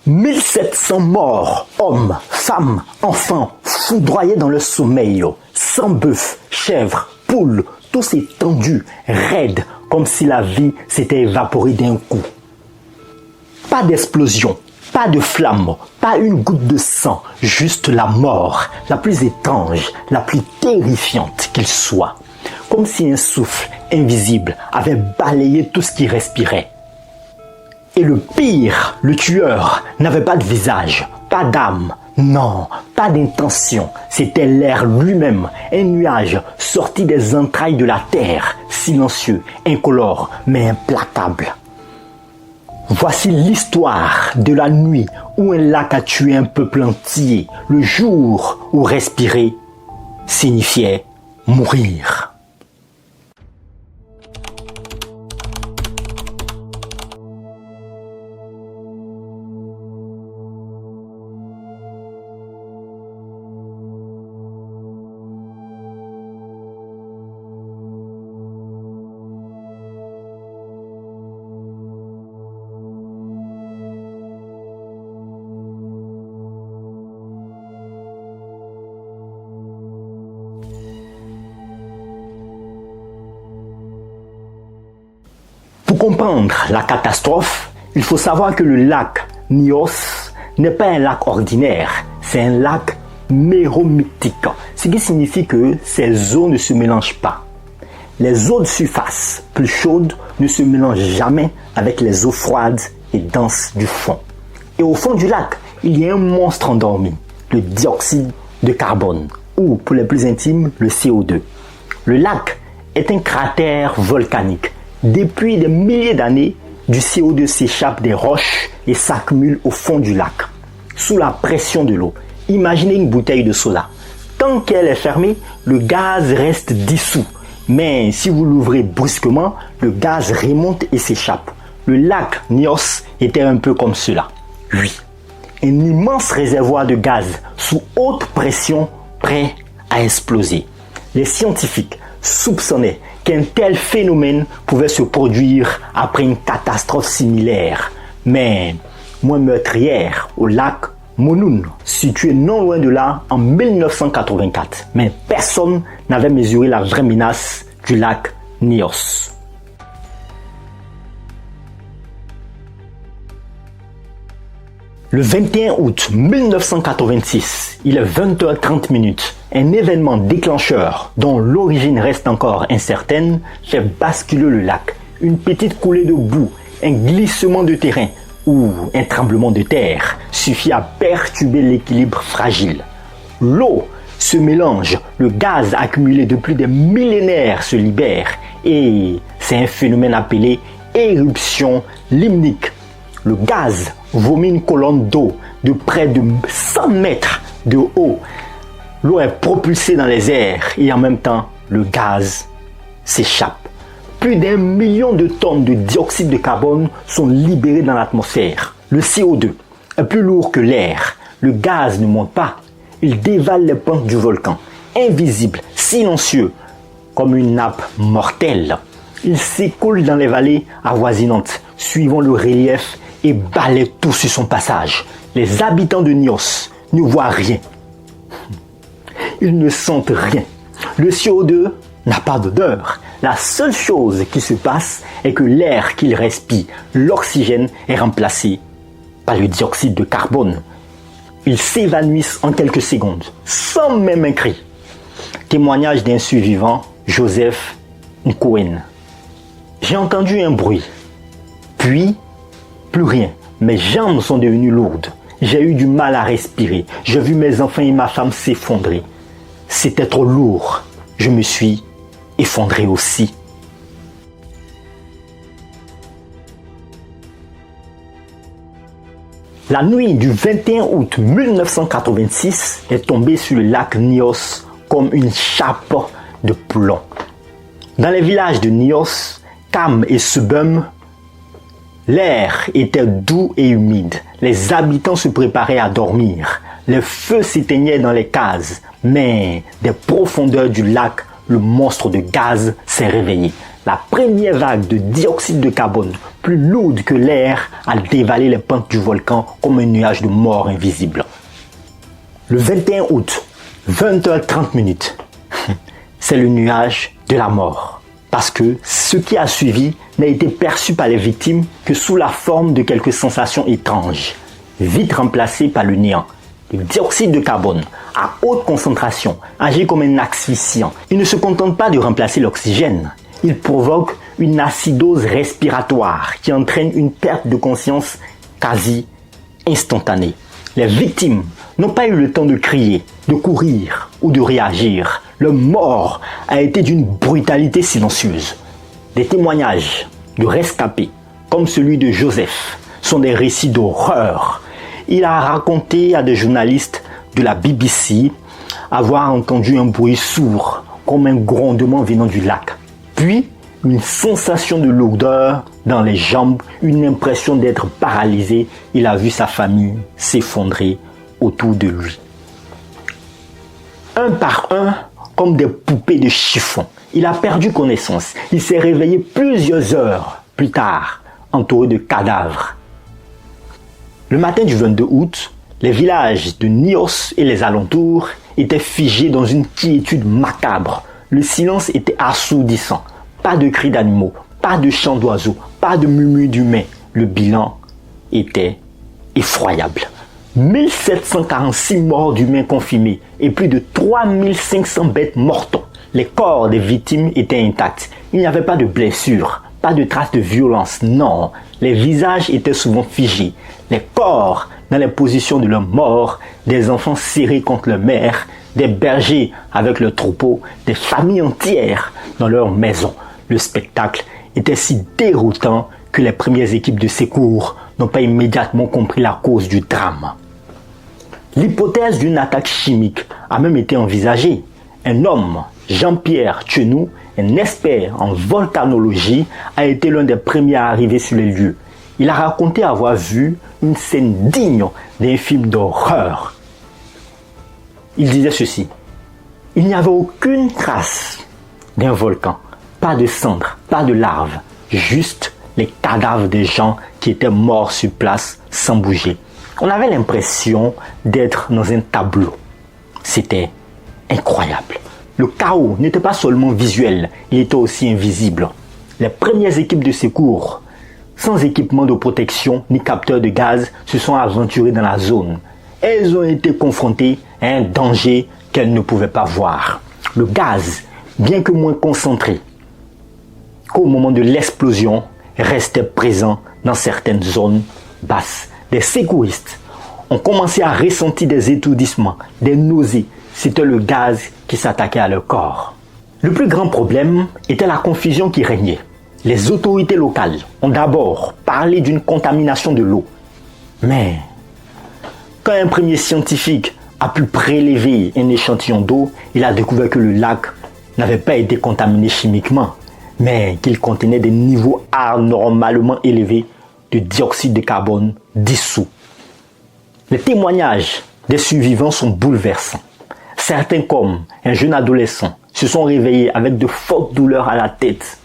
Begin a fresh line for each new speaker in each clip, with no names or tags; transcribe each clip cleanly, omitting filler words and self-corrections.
1700 morts, hommes, femmes, enfants, foudroyés dans le sommeil, sans bœufs, chèvres, poules, tous étendus, raides, comme si la vie s'était évaporée d'un coup. Pas d'explosion, pas de flamme, pas une goutte de sang, juste la mort, la plus étrange, la plus terrifiante qu'il soit. Comme si un souffle invisible avait balayé tout ce qui respirait. Et le pire, le tueur n'avait pas de visage, pas d'âme, non, pas d'intention. C'était l'air lui-même, un nuage sorti des entrailles de la terre, silencieux, incolore, mais implacable. Voici l'histoire de la nuit où un lac a tué un peuple entier, le jour où respirer signifiait mourir. Pour comprendre la catastrophe, il faut savoir que le lac Nyos n'est pas un lac ordinaire, c'est un lac méromictique, ce qui signifie que ces eaux ne se mélangent pas. Les eaux de surface, plus chaudes, ne se mélangent jamais avec les eaux froides et denses du fond. Et au fond du lac, il y a un monstre endormi, le dioxyde de carbone, ou pour les plus intimes, le CO2. Le lac est un cratère volcanique. Depuis des milliers d'années, du CO2 s'échappe des roches et s'accumule au fond du lac, sous la pression de l'eau. Imaginez une bouteille de soda. Tant qu'elle est fermée, le gaz reste dissous. Mais si vous l'ouvrez brusquement, le gaz remonte et s'échappe. Le lac Nyos était un peu comme cela. Oui, un immense réservoir de gaz sous haute pression prêt à exploser. Les scientifiques soupçonnaient qu'un tel phénomène pouvait se produire après une catastrophe similaire, mais moins meurtrière au lac Monoun, situé non loin de là en 1984. Mais personne n'avait mesuré la vraie menace du lac Nyos. Le 21 août 1986, il est 20h30, un événement déclencheur dont l'origine reste encore incertaine fait basculer le lac. Une petite coulée de boue, un glissement de terrain ou un tremblement de terre suffit à perturber l'équilibre fragile. L'eau se mélange, le gaz accumulé depuis des millénaires se libère et c'est un phénomène appelé éruption limnique. Le gaz vomit une colonne d'eau de près de 100 mètres de haut. L'eau est propulsée dans les airs et en même temps, le gaz s'échappe. Plus d'1 million de tonnes de dioxyde de carbone sont libérées dans l'atmosphère. Le CO2 est plus lourd que l'air. Le gaz ne monte pas. Il dévale les pentes du volcan, invisible, silencieux, comme une nappe mortelle. Il s'écoule dans les vallées avoisinantes, suivant le relief et balaie tout sur son passage. Les habitants de Nyos ne voient rien. Ils ne sentent rien. Le CO2 n'a pas d'odeur. La seule chose qui se passe est que l'air qu'ils respirent, l'oxygène, est remplacé par le dioxyde de carbone. Ils s'évanouissent en quelques secondes, sans même un cri. Témoignage d'un survivant, Joseph Nkouen. J'ai entendu un bruit, puis plus rien. Mes jambes sont devenues lourdes. J'ai eu du mal à respirer. J'ai vu mes enfants et ma femme s'effondrer. C'était trop lourd. Je me suis effondré aussi. La nuit du 21 août 1986 est tombée sur le lac Nyos comme une chape de plomb. Dans les villages de Nyos, Kam et Subum, l'air était doux et humide. Les habitants se préparaient à dormir. Les feux s'éteignaient dans les cases, mais des profondeurs du lac, le monstre de gaz s'est réveillé. la première vague de dioxyde de carbone, plus lourde que l'air, a dévalé les pentes du volcan comme un nuage de mort invisible. Le 21 août, 20h30, c'est le nuage de la mort. Parce que ce qui a suivi n'a été perçu par les victimes que sous la forme de quelques sensations étranges, vite remplacées par le néant. Le dioxyde de carbone, à haute concentration, agit comme un asphyxiant. Il ne se contente pas de remplacer l'oxygène. Il provoque une acidose respiratoire qui entraîne une perte de conscience quasi instantanée. Les victimes n'ont pas eu le temps de crier, de courir ou de réagir. Le mort a été d'une brutalité silencieuse. Des témoignages de rescapés, comme celui de Joseph, sont des récits d'horreur. Il a raconté à des journalistes de la BBC avoir entendu un bruit sourd, comme un grondement venant du lac. Puis, une sensation de lourdeur dans les jambes, une impression d'être paralysé. Il a vu sa famille s'effondrer autour de lui. Un par un, comme des poupées de chiffon, il a perdu connaissance. Il s'est réveillé plusieurs heures plus tard, entouré de cadavres. Le matin du 22 août, les villages de Nios et les alentours étaient figés dans une quiétude macabre. Le silence était assourdissant. Pas de cris d'animaux, pas de chants d'oiseaux, pas de murmures d'humains. Le bilan était effroyable. 1746 morts d'humains confirmés et plus de 3500 bêtes mortes. Les corps des victimes étaient intacts. Il n'y avait pas de blessures, pas de traces de violence, non. Les visages étaient souvent figés. Les corps dans les positions de leurs morts, des enfants serrés contre leur mère, des bergers avec leurs troupeaux, des familles entières dans leurs maisons. Le spectacle était si déroutant que les premières équipes de secours n'ont pas immédiatement compris la cause du drame. L'hypothèse d'une attaque chimique a même été envisagée. Un homme, Jean-Pierre Tchenou, un expert en volcanologie, a été l'un des premiers à arriver sur les lieux. Il a raconté avoir vu une scène digne d'un film d'horreur. Il disait ceci: il n'y avait aucune trace d'un volcan, pas de cendres, pas de larves, juste les cadavres des gens qui étaient morts sur place sans bouger. On avait l'impression d'être dans un tableau. C'était incroyable. Le chaos n'était pas seulement visuel, il était aussi invisible. Les premières équipes de secours, sans équipement de protection ni capteur de gaz, se sont aventurées dans la zone. Elles ont été confrontées à un danger qu'elles ne pouvaient pas voir. Le gaz, bien que moins concentré qu'au moment de l'explosion, restait présent dans certaines zones basses. Des secouristes ont commencé à ressentir des étourdissements, des nausées. C'était le gaz qui s'attaquait à leur corps. Le plus grand problème était la confusion qui régnait. Les autorités locales ont d'abord parlé d'une contamination de l'eau. Mais quand un premier scientifique a pu prélever un échantillon d'eau, il a découvert que le lac n'avait pas été contaminé chimiquement, mais qu'il contenait des niveaux anormalement élevés de dioxyde de carbone dissous. Les témoignages des survivants sont bouleversants. Certains, comme un jeune adolescent, se sont réveillés avec de fortes douleurs à la tête,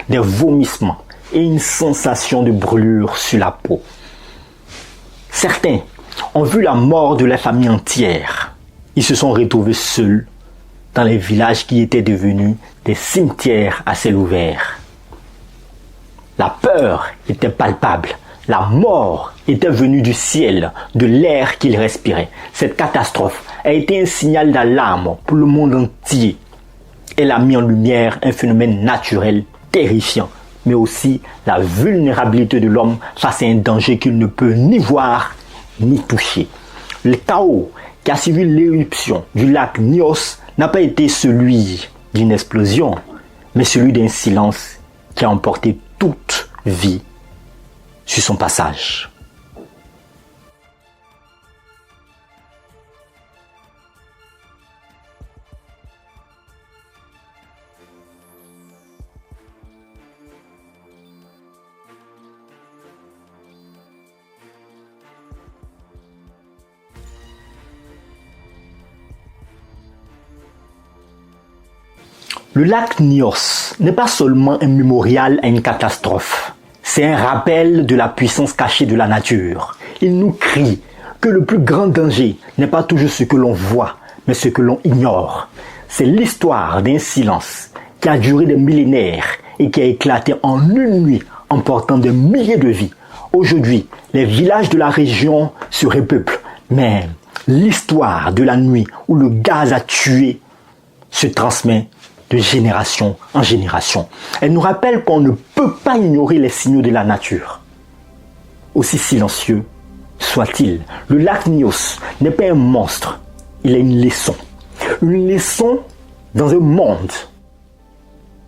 des vomissements et une sensation de brûlure sur la peau. Certains ont vu la mort de la famille entière. Ils se sont retrouvés seuls dans les villages qui étaient devenus des cimetières à ciel ouvert. La peur était palpable. La mort était venue du ciel, de l'air qu'ils respiraient. Cette catastrophe a été un signal d'alarme pour le monde entier. Elle a mis en lumière un phénomène naturel terrifiant, mais aussi la vulnérabilité de l'homme face à un danger qu'il ne peut ni voir ni toucher. Le chaos qui a suivi l'éruption du lac Nyos n'a pas été celui d'une explosion, mais celui d'un silence qui a emporté toute vie sur son passage. Le lac Nyos n'est pas seulement un mémorial à une catastrophe. C'est un rappel de la puissance cachée de la nature. Il nous crie que le plus grand danger n'est pas toujours ce que l'on voit, mais ce que l'on ignore. C'est l'histoire d'un silence qui a duré des millénaires et qui a éclaté en une nuit, emportant des milliers de vies. Aujourd'hui, les villages de la région se repeuplent, mais l'histoire de la nuit où le gaz a tué se transmet de génération en génération. Elle nous rappelle qu'on ne peut pas ignorer les signaux de la nature. Aussi silencieux soit-il, le lac Nyos n'est pas un monstre, il est une leçon. Une leçon dans un monde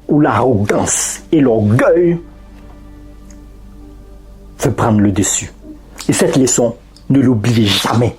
où l'arrogance et l'orgueil se prennent le dessus. Et cette leçon, ne l'oubliez jamais.